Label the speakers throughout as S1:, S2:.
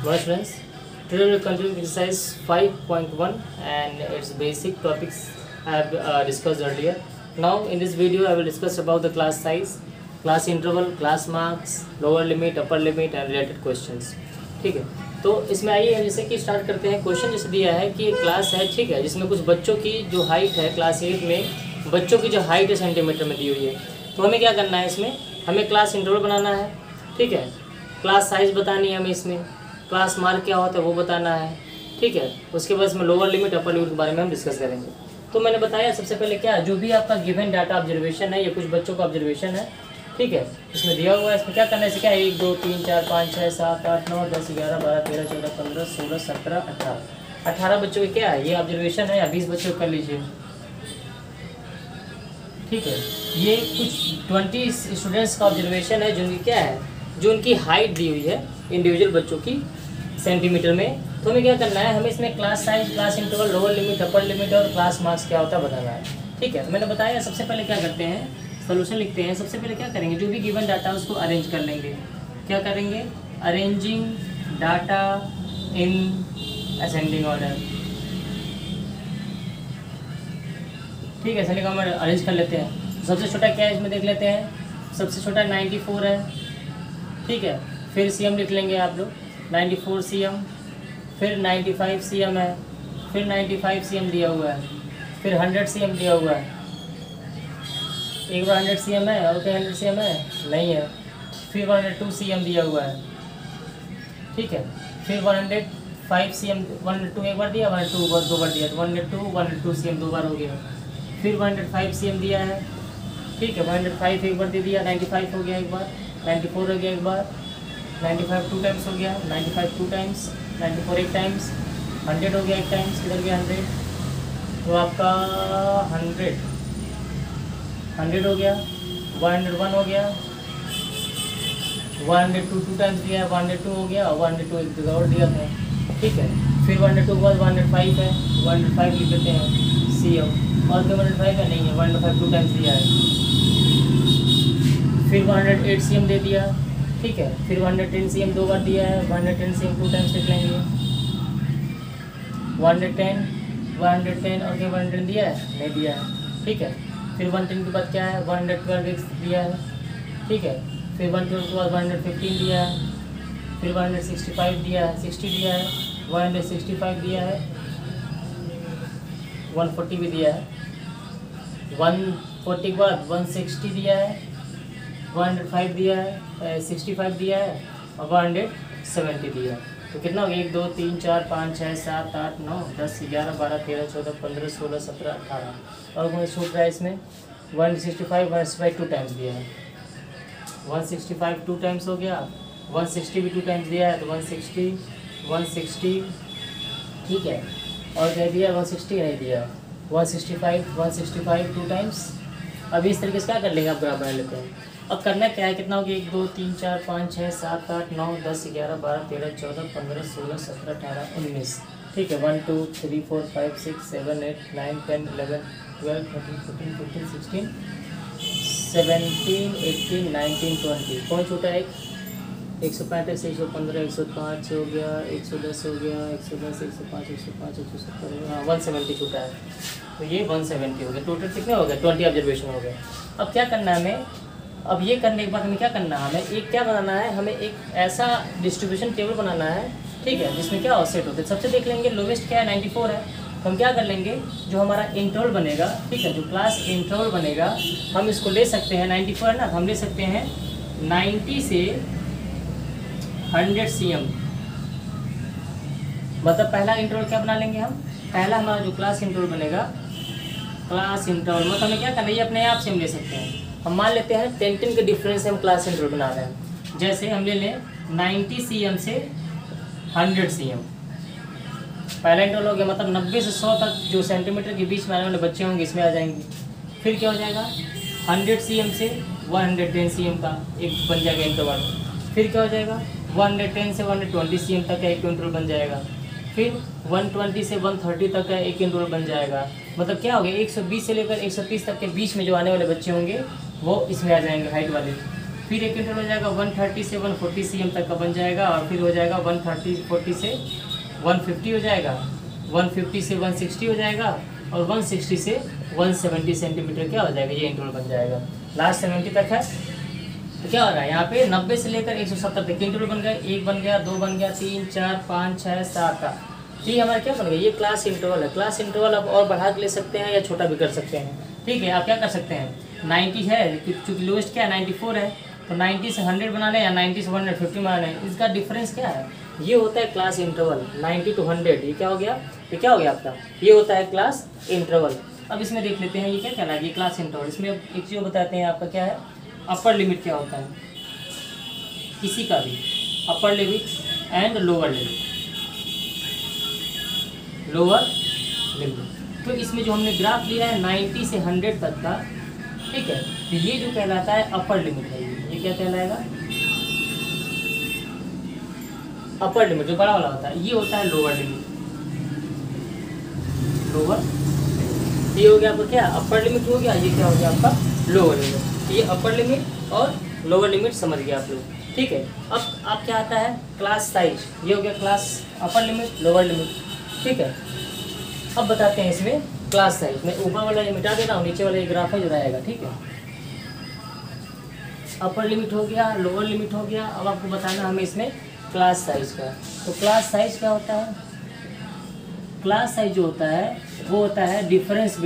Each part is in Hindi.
S1: Well friends, today we will continue exercise 5.1 and its basic topics I have discussed earlier. Now in this video I will discuss about the class size, class interval, class marks, lower limit, upper limit and related questions. ठीक है, तो इसमें आइए जैसे कि स्टार्ट करते हैं। क्वेश्चन जैसे दिया है कि एक क्लास है, ठीक है, जिसमें कुछ बच्चों की जो हाइट है क्लास 8 में बच्चों की जो हाइट है सेंटीमीटर में दी हुई है। तो हमें क्या करना है, इसमें हमें क्लास इंटरवल बनाना है, ठीक है, क्लास साइज़ बतानी है हमें, इसमें क्लास मार्क क्या होता है वो बताना है, ठीक है। उसके बाद इसमें लोअर लिमिट अपर लिमिट के बारे में हम डिस्कस करेंगे। तो मैंने बताया सबसे पहले क्या जो भी आपका गिवन डाटा ऑब्जर्वेशन है या कुछ बच्चों का ऑब्जर्वेशन है, ठीक है, इसमें दिया हुआ है। इसमें क्या करना है, क्या 1 2 3 4 5 6 7 8 9 10 11 12 13 14 15 16 17 18 बच्चों के क्या है ये ऑब्जर्वेशन है, या 20 बच्चों कर लीजिए, ठीक है। ये कुछ 20 स्टूडेंट्स का ऑब्जर्वेशन है जिनकी क्या है, जो उनकी हाइट दी हुई है इंडिविजुअल बच्चों की सेंटीमीटर में। तो हमें क्या करना है, हमें इसमें class size, class interval, lower limit, upper limit और क्लास मार्क्स क्या होता है बताना है, ठीक है। तो मैंने बताया सबसे पहले क्या करते हैं, सोल्यूशन लिखते हैं। सबसे पहले क्या करेंगे, जो भी गिवन डाटा है उसको अरेंज कर लेंगे। क्या करेंगे, arranging data in ascending order, ठीक है। असेंडिंग ऑर्डर अरेंज कर लेते हैं। सबसे छोटा क्या है इसमें देख लेते हैं। सबसे छोटा 94 है, ठीक है। फिर सीएम लिख लेंगे आप लोग, 94 सीएम, फिर 95 सीएम है, फिर 95 सीएम दिया हुआ है, फिर 100 सीएम दिया हुआ है। एक बार 100 सीएम है और क्या 100 सीएम है नहीं है। फिर 102 सीएम दिया हुआ है, ठीक है। फिर 105 सीएम, 102 एक बार दिया, 102 दो बार दिया, 102 सीएम दो बार हो गया। फिर 105 सीएम दिया है, ठीक है, 105 एक बार दे दिया, 95 हो गया एक बार, 94 हो गया एक बार, 95 2 टाइम्स हो गया, 95 2 टाइम्स, 94 एक टाइम्स, 100 हो गया एक टाइम्स, किधर गया 100, तो आपका 100 हो गया, 101 हो गया, 102 2 टाइम्स दिया है, 102 हो गया, और 102 एक जगह और दिया था, ठीक है। फिर 102 के बाद 105 है, 105 लिख देते हैं सीएम, और क्या 105 है नहीं है, 105 2 टाइम्स दिया है। फिर 108 सीएम दे दिया, ठीक है। फिर 110 सीएम दो बार दिया है, 110 सीएम 2 टाइम्स लिख लेंगे, 110 और क्या 110 दिया है नहीं दिया है, ठीक है। फिर 110 के बाद क्या है, 112 दिया है, ठीक है। फिर 112 के बाद 115 दिया है, फिर 165 दिया है, 60 दिया है, 165 दिया है, 140 भी दिया है, 140 के बाद 160 दिया है, 105 दिया है, 65 दिया है और 170 दिया है। तो कितना हो गया, 1 2 3 4 5 6 7 8 9 10 11 12 13 14 15 16 17 18 और कौन छूट रहा है इसमें, 165 2 टाइम्स दिया है, 165 2 टाइम्स हो गया, 160 भी 2 टाइम्स दिया है, तो 160 ठीक है। और क्या दिया, 160 नहीं दिया है, 165 2 टाइम्स। अभी इस तरीके से क्या कर लेंगे, आप ग्राफ बना लेते हैं। अब करना क्या है, कितना हो गया, 1 2 3 4 5 6 7 8 9 10 11 12 13 14 15 16 17 18 19, ठीक है। 1 2 3 4 5 6 7 8 9 10 11 12 13 14 15 16 17 18 19 20। कौन छूटा है, 135 115 105 हो गया, 110 हो गया, 110 105 105 170, हाँ 170 छूटा है। तो ये 170 हो गया, टोटल कितने हो गए, 20 ऑब्जर्वेशन हो गए। अब क्या करना है हमें, अब ये करने के बाद हमें क्या करना है, हमें एक क्या बनाना है, हमें एक ऐसा डिस्ट्रीब्यूशन टेबल बनाना है, ठीक है, जिसमें क्या ऑफसेट होते हैं। सबसे देख लेंगे लोवेस्ट क्या है, 94 है, तो हम क्या कर लेंगे, जो हमारा इंटरवल बनेगा, ठीक है, जो क्लास इंटरवल बनेगा हम इसको ले सकते हैं, 94 है ना, तो हम ले सकते हैं 90 से 100 सीएम। मतलब पहला इंटरवल क्या बना लेंगे हम, पहला हमारा जो क्लास इंटरवल बनेगा, क्लास इंटरवल मतलब हमें क्या करना है, ये अपने आप से हम ले सकते हैं। हम मान लेते हैं 10 के डिफरेंस से हम क्लास इंटरवल बना रहे हैं। जैसे हम ले लें 90 सीएम से 100 सीएम, पहला इंटरवल हो गया, मतलब 90 से 100 तक जो सेंटीमीटर के बीच में आने वाले बच्चे होंगे इसमें आ जाएंगे। फिर क्या हो जाएगा, 100 सीएम से 110 सीएम का एक बन जाएगा इंटरवल। फिर क्या हो जाएगा, 110 से 120 सीएम तक का एक इंटरवल बन जाएगा। फिर 120 से 130 तक का एक इंटरवल बन जाएगा। मतलब क्या हो गया, 120 से लेकर 130 तक के बीच में जो आने वाले बच्चे होंगे वो इसमें आ जाएंगे हाइट वाले, फिर एक इंटरवल हो जाएगा 130 से 140 cm तक का बन जाएगा, और फिर हो जाएगा 130 से 150 हो जाएगा, 150 से 160 हो जाएगा, और 160 से 170 सेंटीमीटर क्या हो जाएगा, ये इंटरवल बन जाएगा। लास्ट 70 तक है, तो क्या हो रहा है यहाँ पे 90 से लेकर 170 तक इंटरवल बन गया। 1 बन गया, 2 बन गया, 3 4 5 6 7 का, ठीक है, हमारा क्या बन गया, ये क्लास इंटरवल है। क्लास इंटरवल आप और बढ़ा के ले सकते हैं या छोटा भी कर सकते हैं, ठीक है। आप क्या कर सकते हैं, 90 है क्योंकि लोएस्ट क्या है 94 है, तो 90 से 100 बना लें या 90 से 150 बना लें। इसका डिफरेंस क्या है, ये होता है क्लास इंटरवल 90 to 100। ये क्या हो गया, ये क्या हो गया आपका, ये होता है क्लास इंटरवल। अब इसमें देख लेते हैं ये क्या कहलाएगा, ये क्लास इंटरवल। इसमें एक चीज़ बताते हैं आपका क्या है, अपर लिमिट क्या होता है किसी का भी, upper limit and lower limit, lower limit. तो इसमें जो हमने ग्राफ लिया है 90 से 100 तक का, ठीक है, तो ये जो कहलाता है अपर लिमिट है। ये क्या कहलाएगा, अपर लिमिट जो बड़ा वाला होता है, ये होता है लोअर लिमिट। लोअर, ये हो गया आपका क्या, अपर लिमिट हो गया, ये क्या हो गया आपका लोअर लिमिट। ये अपर लिमिट और लोअर लिमिट समझ गया आप लोग, ठीक है। अब क्या आता है क्लास साइज, ये हो गया class upper limit lower limit, ठीक है। अब बताते हैं इसमें क्लास साइज। मैं ऊपर वाला ये मिटा दे रहा हूँ, नीचे वाला ये ग्राफ है जो रहेगा, ठीक है। अपर लिमिट हो गया, लोअर लिमिट हो गया। अब आपको बताना हमें इसमें क्लास साइज का। तो क्लास साइज क्या होता है, क्लास साइज जो होता है वो होता है डिफरेंस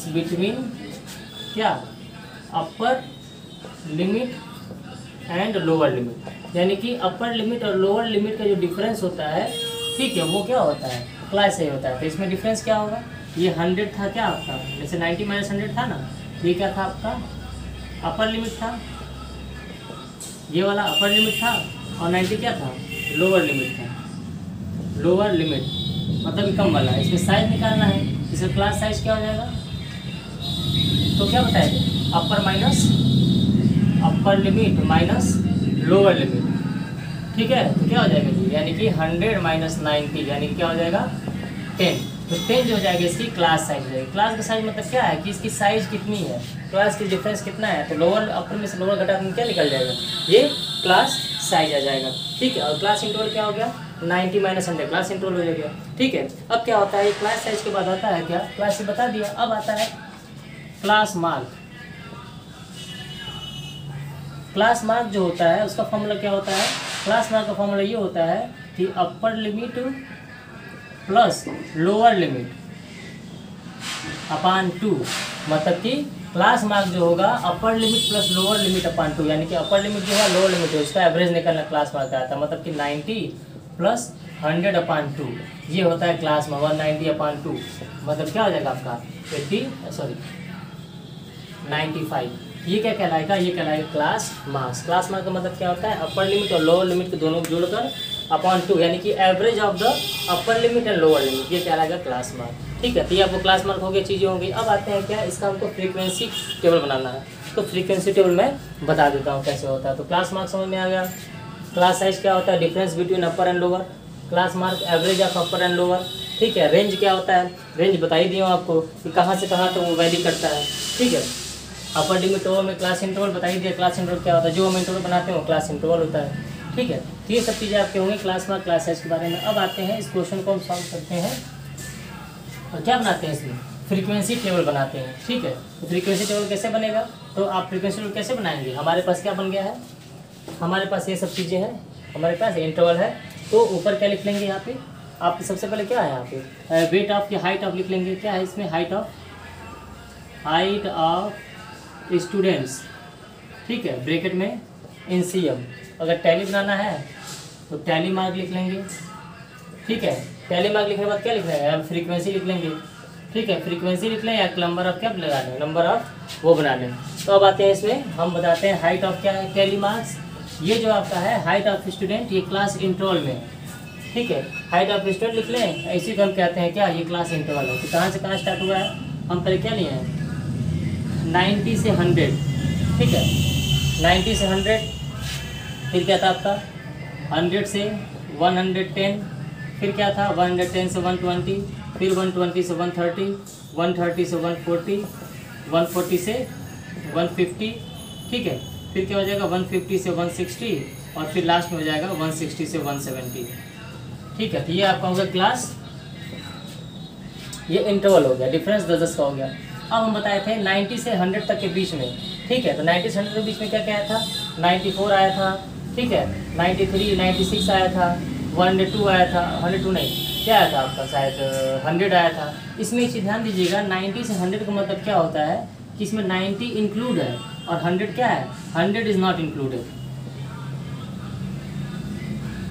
S1: बिटवीन क्या, upper limit and lower limit. यानी कि अपर लिमिट और लोअर लिमिट का जो डिफरेंस होता है, ठीक है, वो क्या होता है, क्लास साइज होता है। तो इसमें डिफरेंस क्या होगा, ये 100 था क्या आपका, जैसे 90 - 100 था ना, ये क्या था आपका अपर लिमिट था, ये वाला अपर लिमिट था, और 90 क्या था, लोअर लिमिट था। लोअर लिमिट मतलब कम वाला है। इसमें साइज निकालना है, इसमें क्लास साइज क्या हो जाएगा, तो क्या बताएंगे, upper limit minus lower limit, ठीक है। तो क्या हो जाएगा जी, यानी कि 100 - 90 यानी कि क्या हो जाएगा 10। तो 10 जो हो जाएगा इसकी क्लास साइज हो जाएगी। क्लास का साइज मतलब क्या है कि इसकी साइज कितनी है, क्लास की डिफरेंस कितना है, तो लोअर अपर में से लोअर घटा क्या निकल जाएगा, ये क्लास साइज आ जाएगा, ठीक है। और क्लास इंटरवल क्या हो गया, 90 - 100 क्लास इंटरवल हो जाएगा, ठीक है। अब क्या होता है, ये क्लास साइज के बाद आता है क्या, क्लास से बता दिया। अब आता है क्लास मार्क। क्लास मार्क जो होता है उसका फॉर्मूला क्या होता है, क्लास मार्क का फॉर्मूला ये होता है कि upper limit plus lower limit upon 2। मतलब कि क्लास मार्क जो होगा upper limit plus lower limit upon 2, यानी कि अपर लिमिट जो है लोअर लिमिट है उसका एवरेज निकलना क्लास मार्क आता है। मतलब कि 90 प्लस 100 अपान 2, ये होता है क्लास मार्क। 190 अपान 2 मतलब क्या हो जाएगा आपका 95। ये क्या कहलाएगा, ये कहलाएगा क्लास मार्क्स। क्लास मार्क का मतलब क्या होता है, अपर लिमिट और लोअर लिमिट के दोनों जोड़कर अपॉन 2, यानी कि average of the upper limit and lower limit, ये कहलाएगा क्लास मार्क, ठीक है। तो ये आपको क्लास मार्क हो गया, चीज़ें होंगी। अब आते हैं क्या, इसका हमको फ्रीक्वेंसी टेबल बनाना है। तो फ्रीक्वेंसी टेबल मैं बता देता हूँ कैसे होता है। तो क्लास मार्क समझ में आ गया। क्लास साइज क्या होता है, difference between upper and lower. Class mark average of upper and lower, ठीक है। रेंज क्या होता है, रेंज बता ही दिया हूँ आपको कि कहाँ से कहाँ तो वो वैरी करता है, ठीक है। अपर लिमिट लोअर में क्लास इंटरवल बता ही दिया, क्लास इंटरवल क्या होता है, जो हम इंटरवल बनाते हैं वो क्लास इंटरवल होता है, ठीक है। तो ये सब चीज़ें आपके होंगे क्लास मार्क क्लास साइज के बारे में। अब आते हैं इस क्वेश्चन को हम सॉल्व करते हैं और क्या बनाते हैं, इसमें फ्रीक्वेंसी टेबल बनाते हैं, ठीक है। तो फ्रीक्वेंसी टेबल कैसे बनेगा, तो आप फ्रीक्वेंसी टेबल कैसे बनाएंगे, हमारे पास क्या बन गया है, हमारे पास ये सब चीज़ें हैं, हमारे पास इंटरवल है। तो ऊपर क्या लिख लेंगे यहाँ पे, आप सबसे पहले क्या है यहाँ पे वेट ऑफ या हाइट ऑफ लिख लेंगे। क्या है इसमें, हाइट ऑफ स्टूडेंट्स, ठीक है, ब्रैकेट में इन CM। अगर टैली बनाना है तो टैली मार्क लिख लेंगे, ठीक है। टैली मार्क लिखने के बाद क्या लिखना है, अब फ्रीक्वेंसी लिख लेंगे, ठीक है। फ्रीक्वेंसी लिख लें या नंबर ऑफ क्या लगा लें, नंबर ऑफ वो बना लें। तो अब आते हैं इसमें, हम बताते हैं हाइट ऑफ क्या है, टैली मार्क्स। ये जो आपका है हाइट ऑफ स्टूडेंट, ये क्लास इंटरवल में, ठीक है। हाइट ऑफ स्टूडेंट लिख लें, ऐसे को हम कहते हैं क्या, ये क्लास इंटरवल है। तो कहाँ से कहाँ स्टार्ट हुआ है, हम पहले क्या लिए हैं 90 से 100, ठीक है। 90 से 100, फिर क्या था आपका 100 से 110, फिर क्या था 110 से 120, फिर 120 से 130, 130 से 140, 140 से 150, ठीक है, फिर क्या हो जाएगा 150 से 160 और फिर लास्ट में हो जाएगा 160 से 170, ठीक है। तो ये आपका हो गया क्लास, ये इंटरवल हो गया, डिफरेंस 10-10 का हो गया। अब हम बताए थे 90 से 100 तक के बीच में, ठीक है। तो 90 से 100 के बीच में क्या क्या आया था, 94 आया था, ठीक है, 93, 96 आया था, 102 आया था, 102 नहीं, क्या आया था आपका शायद 100 आया था। इसमें एक चीज़ ध्यान दीजिएगा, 90 से 100 का मतलब क्या होता है कि इसमें 90 इंक्लूड है और 100 क्या है, 100 इज़ नॉट इंक्लूडेड।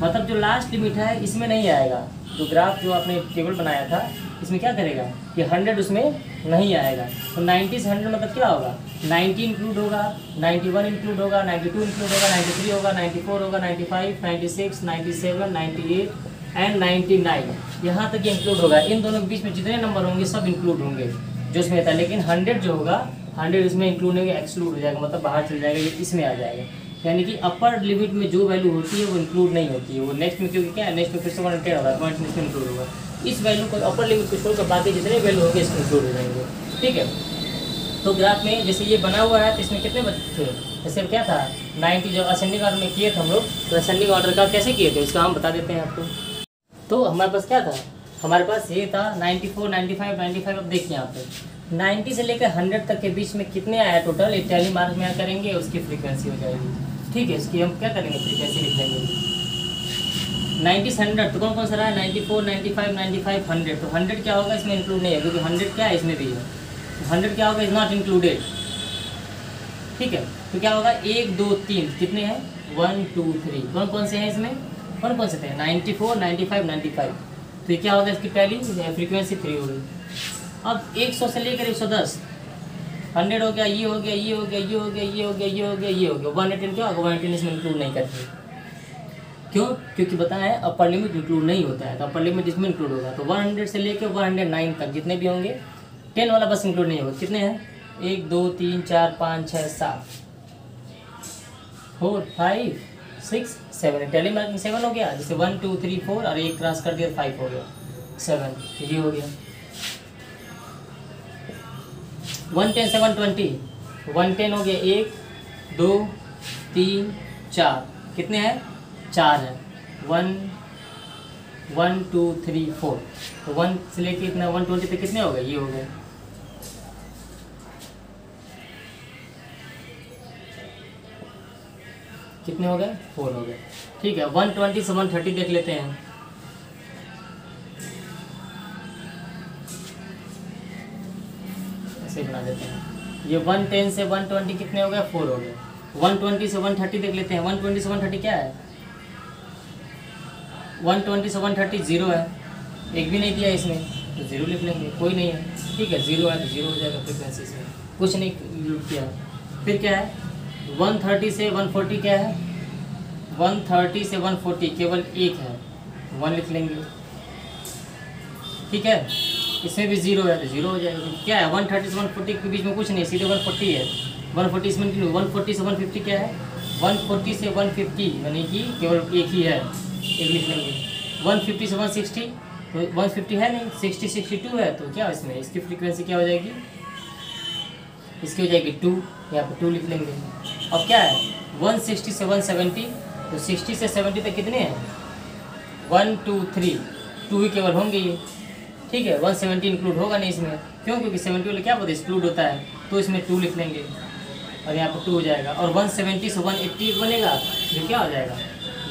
S1: मतलब जो लास्ट लिमिट है इसमें नहीं आएगा। जो ग्राफ जो आपने टेबल बनाया था इसमें क्या करेगा, ये 100 उसमें नहीं आएगा। तो 90 से 100 मतलब क्या होगा, 90 इंक्लूड होगा, 91 इंक्लूड होगा, 92 इंक्लूड होगा, 93 होगा, 94 होगा, 95, 96, 97, 98 एंड 99, यहाँ तक ये इंक्लूड होगा। इन दोनों के बीच में जितने नंबर होंगे सब इंक्लूड होंगे जो इसमें था। लेकिन 100 जो होगा, 100 इसमें इंक्लूड नहीं होगा, एक्सक्लूड हो जाएगा, मतलब बाहर चल जाएगा, ये इसमें आ जाएगा। यानी कि अपर लिमिट में जो वैल्यू होती है वो इंक्लूड नहीं होती है, वो नेक्स्ट में, क्योंकि क्या है नेक्स्ट में फिर से 110 होगा, 1 इसमें इंक्लूड होगा। इस वैल्यू को अपर लिमिट को छोड़कर बाकी जितने वैल्यू होंगे इसमें इंक्लूड हो जाएंगे, ठीक है। तो ग्राफ में जैसे ये बना हुआ है तो इसमें कितने बच्चे थे, जैसे क्या था 90, जब असेंडिंग ऑर्डर में किए थे हम लोग, तो असेंडिंग ऑर्डर का कैसे किए थे उसका हम बता देते हैं आपको। तो हमारे पास क्या था, हमारे पास ये था 94, 95, 95। अब देखिए यहाँ पे 90 से लेकर 100 तक के बीच में कितने आया टोटल, ये टैली मार्क में करेंगे, उसकी फ्रीक्वेंसी हो जाएगी, ठीक है। इसकी हम क्या करेंगे, फ्रीक्वेंसी लिख लेंगे। 90 से 100 तो कौन कौन सा रहा है, 94, 95, 95, 100। तो 100 क्या होगा, इसमें इंक्लूड नहीं है, क्योंकि 100 क्या है इसमें भी है, 100 क्या होगा, इज नॉट इंक्लूडेड, ठीक है। तो क्या होगा 1 2 3 कितने हैं, 1 2 3, कौन कौन से हैं इसमें, कौन कौन से थे 94, 95, 95। तो ये क्या होगा, इसकी पहली फ्रीक्वेंसी 3 हो गई। अब 100 से लेकर 110, 100 हो गया, ये हो गया, ये हो गया, ये हो गया, ये हो गया, ये हो गया, ये हो गया, 118 क्या होगा, 118 इसमें इंक्लूड नहीं करते। क्यों, क्योंकि बताया है अपर लिमिट इंक्लूड नहीं होता है, तो अपर लिमिट इसमें इंक्लूड होगा। तो 100 से लेकर 109 तक जितने भी होंगे, 10 वाला बस इंक्लूड नहीं होगा। कितने हैं, 1 2 3 4 5 6 7 4 5 6 7, टैली मार्किंग 7 हो गया, जैसे 1 2 3 4 और एक क्रॉस कर दिया 5 हो गया, 7 ये हो गया। 110 से 120, 110 हो गया, 1 2 3 4, कितने हैं 4 है, 1 1 2 3 4। तो 1 से लेके इतना 120 तक कितने हो गए, ये हो गए। कितने हो गए, 4 हो गए, ठीक है। 120 से 130 देख लेते हैं। ऐसे बना देते हैं, ये 110 से 120 कितने हो गए, 4 हो गए। 120 से 130 देख लेते हैं। 120 से 130 क्या है, 120 से 130 0 है, एक भी नहीं दिया इसमें, तो 0 लिख लेंगे, कोई नहीं है, ठीक है। 0 है तो 0 हो जाएगा फ्रीक्वेंसी, इसमें कुछ नहीं किया। फिर क्या है 130 से 140 क्या है, 130 से 140 केवल एक है, 1 लिख लेंगे, ठीक है। इसमें भी 0 है तो 0 हो जाएगा। क्या है 130 से 140 के बीच में कुछ नहीं, सीधे 140 है, 140 इसमें 140 से 150 क्या है, 140 से 150 यानी कि केवल एक ही है, एक लिख लेंगे। 150 से 160 तो 150 है नहीं, 60 62 है, तो क्या इसमें इसकी फ्रीक्वेंसी क्या हो जाएगी, इसकी हो जाएगी 2, यहाँ पर 2 लिख लेंगे। अब क्या है 160 से 170, तो 60 से 70 तक कितने हैं, 1 2 3, 2 ही केवल होंगे ये, ठीक है। 170 इंक्लूड होगा नहीं इसमें, क्यों, क्योंकि 70 वाले क्या बोलते हैं एक्सक्लूड होता है, तो इसमें 2 लिख लेंगे और यहाँ पर 2 हो जाएगा। और 170 से 180 बनेगा, तो क्या हो जाएगा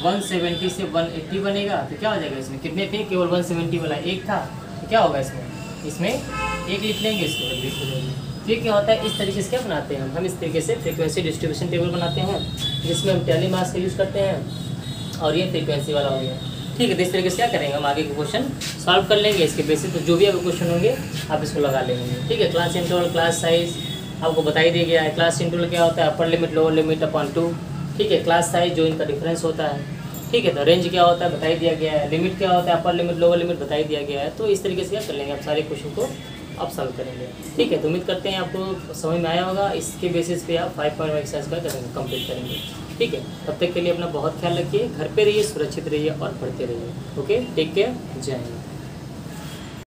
S1: 170 से 180 बनेगा, तो क्या हो जाएगा, इसमें कितने थे, केवल 170 वाला एक था, तो क्या होगा इसमें एक लिख लेंगे, इसके बाद लिख हो जाएगी। फिर क्या होता है, इस तरीके से क्या बनाते हैं हम इस तरीके से फ्रीक्वेंसी डिस्ट्रीब्यूशन टेबल बनाते हैं, जिसमें हम टैली मार्क्स का यूज़ करते हैं, और ये फ्रीक्वेंसी वाला हो गया, ठीक है। तो इस तरीके से क्या करेंगे, हम आगे के क्वेश्चन सॉल्व कर लेंगे इसके बेसिस पर, जो भी आपके क्वेश्चन होंगे आप इसको लगा लेंगे, ठीक है। क्लास इंटरवल, क्लास साइज आपको बता ही दिया गया है। क्लास इंटरवल क्या होता है, upper limit lower limit upon 2, ठीक है। क्लास साइज जो इनका डिफरेंस होता है, ठीक है। तो रेंज क्या होता है बता ही दिया गया है, लिमिट क्या होता है, अपर लिमिट लोअर लिमिट बता ही दिया गया है। तो इस तरीके से क्या कर लेंगे, आप सारे क्वेश्चन को आप सॉल्व करेंगे, ठीक है। तो उम्मीद करते हैं आपको समझ में आया होगा। इसके बेसिस पे आप 5 एक्सरसाइज का करेंगे, कंप्लीट करेंगे, ठीक है। तब तक के लिए अपना बहुत ख्याल रखिए, घर पे रहिए, सुरक्षित रहिए और पढ़ते रहिए। ओके, टेक केयर, जय हिंद।